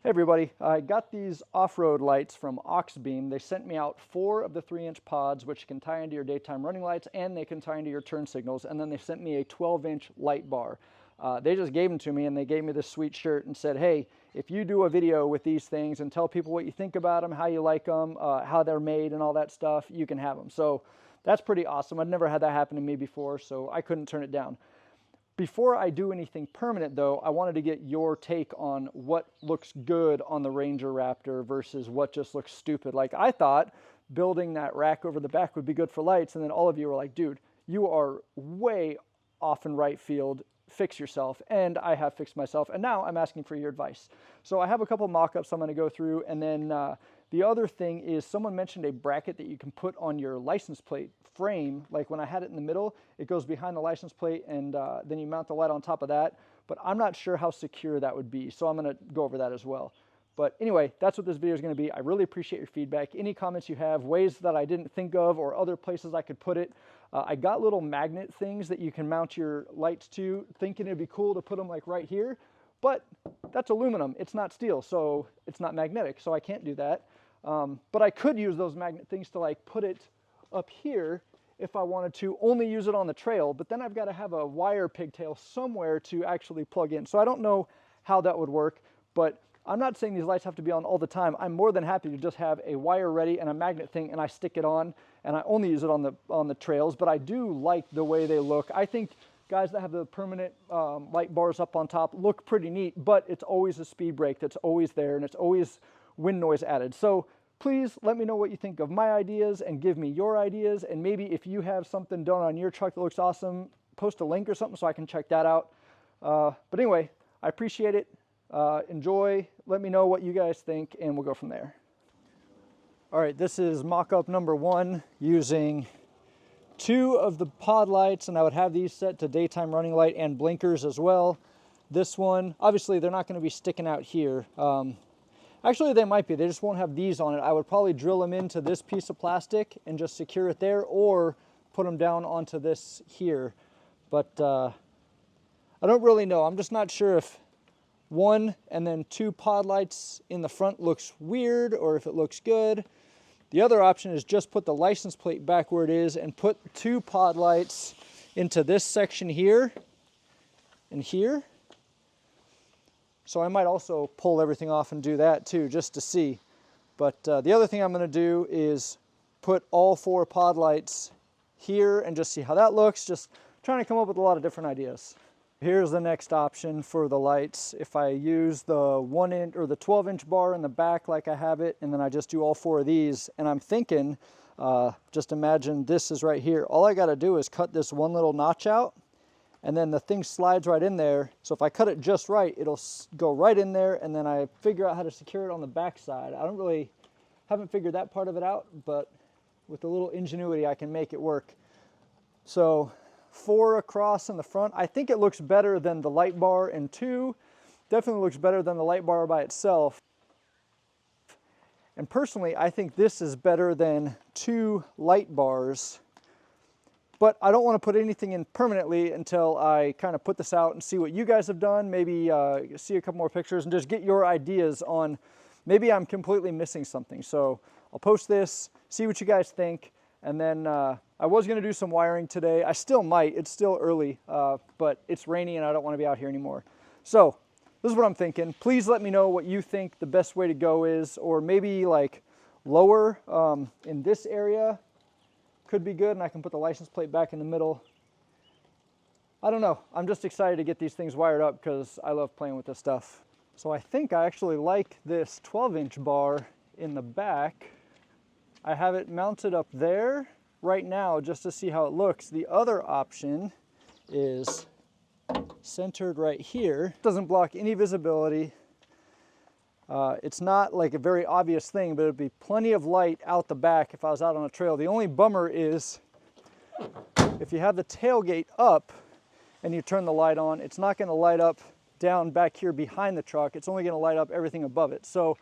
Hey everybody, I got these off-road lights from Oxbeam. They sent me out 4 of the 3-inch pods, which can tie into your daytime running lights and they can tie into your turn signals. And then they sent me a 12-inch light bar. They just gave them to me and they gave me this sweet shirt and said, hey, if you do a video with these things and tell people what you think about them, how you like them, how they're made and all that stuff, you can have them. So that's pretty awesome. I'd never had that happen to me before, so I couldn't turn it down. Before I do anything permanent though, I wanted to get your take on what looks good on the Ranger Raptor versus what just looks stupid. Like I thought building that rack over the back would be good for lights, and then all of you were like, dude, you are way off in right field, fix yourself. And I have fixed myself, and now I'm asking for your advice. So I have a couple mock-ups I'm gonna go through, and then the other thing is someone mentioned a bracket that you can put on your license plate frame. Like when I had it in the middle, it goes behind the license plate and then you mount the light on top of that. But I'm not sure how secure that would be, so I'm gonna go over that as well. But anyway, that's what this video is gonna be. I really appreciate your feedback. Any comments you have, ways that I didn't think of or other places I could put it. I got little magnet things that you can mount your lights to, thinking it'd be cool to put them like right here, but that's aluminum, it's not steel, so it's not magnetic, so I can't do that. But I could use those magnet things to like put it up here if I wanted to only use it on the trail, but then I've got to have a wire pigtail somewhere to actually plug in. So I don't know how that would work, but I'm not saying these lights have to be on all the time. I'm more than happy to just have a wire ready and a magnet thing and I stick it on and I only use it on the trails, but I do like the way they look. I think guys that have the permanent light bars up on top look pretty neat, but it's always a speed brake that's always there and it's always wind noise added. So please let me know what you think of my ideas and give me your ideas. And maybe if you have something done on your truck that looks awesome, post a link or something so I can check that out. But anyway, I appreciate it. Enjoy. Let me know what you guys think and we'll go from there. All right, this is mock-up number 1 using 2 of the pod lights, and I would have these set to daytime running light and blinkers as well. This one, obviously they're not going to be sticking out here. Actually, they might be. They just won't have these on it. I would probably drill them into this piece of plastic and just secure it there or put them down onto this here. But I don't really know. I'm just not sure if 1 and then 2 pod lights in the front looks weird or if it looks good. The other option is just put the license plate back where it is and put 2 pod lights into this section here and here. So I might also pull everything off and do that too, just to see. But the other thing I'm going to do is put all 4 pod lights here and just see how that looks. Just trying to come up with a lot of different ideas. Here's the next option for the lights. If I use the 1-inch or the 12-inch bar in the back like I have it, and then I just do all 4 of these, and I'm thinking, just imagine this is right here. All I got to do is cut this one little notch out, and then the thing slides right in there. So if I cut it just right, it'll go right in there, and then I figure out how to secure it on the back side. I haven't figured that part of it out, but with a little ingenuity, I can make it work. So 4 across in the front. I think it looks better than the light bar in 2. Definitely looks better than the light bar by itself. And personally, I think this is better than 2 light bars. But I don't want to put anything in permanently until I kind of put this out and see what you guys have done. Maybe see a couple more pictures and just get your ideas on, maybe I'm completely missing something. So I'll post this, see what you guys think. And then I was going to do some wiring today. I still might. It's still early, but it's rainy and I don't want to be out here anymore. So this is what I'm thinking. Please let me know what you think the best way to go is, or maybe like lower in this area could be good, and I can put the license plate back in the middle. I don't know. I'm just excited to get these things wired up because I love playing with this stuff. So I think I actually like this 12-inch bar in the back. I have it mounted up there right now just to see how it looks. The other option is centered right here. It doesn't block any visibility. It's not like a very obvious thing, but it'd be plenty of light out the back if I was out on a trail. The only bummer is if you have the tailgate up and you turn the light on, it's not going to light up down back here behind the truck. It's only going to light up everything above it. So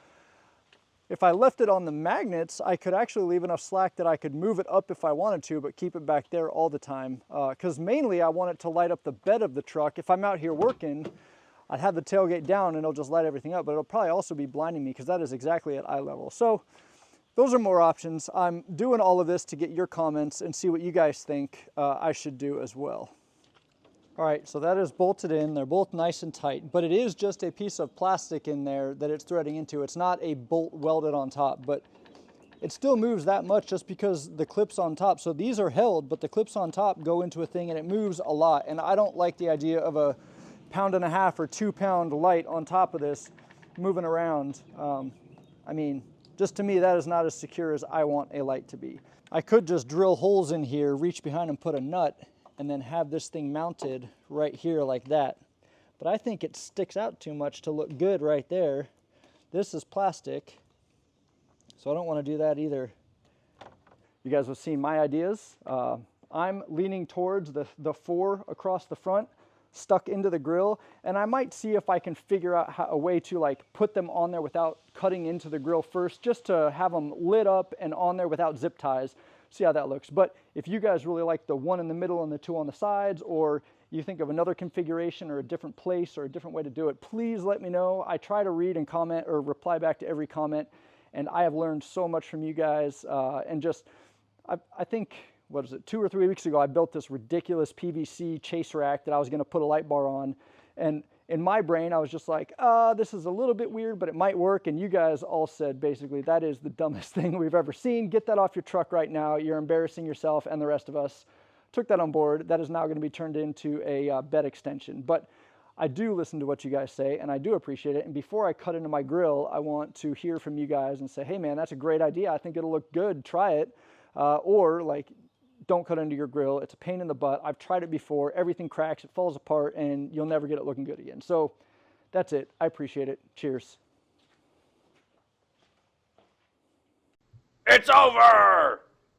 if I left it on the magnets, I could actually leave enough slack that I could move it up if I wanted to, but keep it back there all the time. Because mainly I want it to light up the bed of the truck. If I'm out here working, I'd have the tailgate down and it'll just light everything up, but it'll probably also be blinding me because that is exactly at eye level. So those are more options. I'm doing all of this to get your comments and see what you guys think I should do as well. All right, so that is bolted in. They're both nice and tight, but it is just a piece of plastic in there that it's threading into. It's not a bolt welded on top, but it still moves that much just because the clips on top. So these are held, but the clips on top go into a thing and it moves a lot. And I don't like the idea of a 1.5 pound or 2 pound light on top of this moving around. I mean, just to me, that is not as secure as I want a light to be. I could just drill holes in here, reach behind and put a nut, and then have this thing mounted right here like that. But I think it sticks out too much to look good right there. This is plastic, so I don't want to do that either. You guys have seen my ideas. I'm leaning towards the 4 across the front, stuck into the grill, and I might see if I can figure out a way to like put them on there without cutting into the grill first, just to have them lit up and on there without zip ties. See how that looks. But if you guys really like the 1 in the middle and the 2 on the sides, or you think of another configuration or a different place or a different way to do it, please let me know. I try to read and comment or reply back to every comment, and I have learned so much from you guys. And just, I think, what is it, 2 or 3 weeks ago, I built this ridiculous PVC chase rack that I was going to put a light bar on. And in my brain, I was just like, this is a little bit weird, but it might work. And you guys all said, basically, that is the dumbest thing we've ever seen. Get that off your truck right now. You're embarrassing yourself and the rest of us. Took that on board. That is now going to be turned into a bed extension. But I do listen to what you guys say, and I do appreciate it. And before I cut into my grill, I want to hear from you guys and say, hey, man, that's a great idea. I think it'll look good. Try it. Or, like, don't cut into your grill. It's a pain in the butt. I've tried it before. Everything cracks. It falls apart, and you'll never get it looking good again. So that's it. I appreciate it. Cheers. It's over!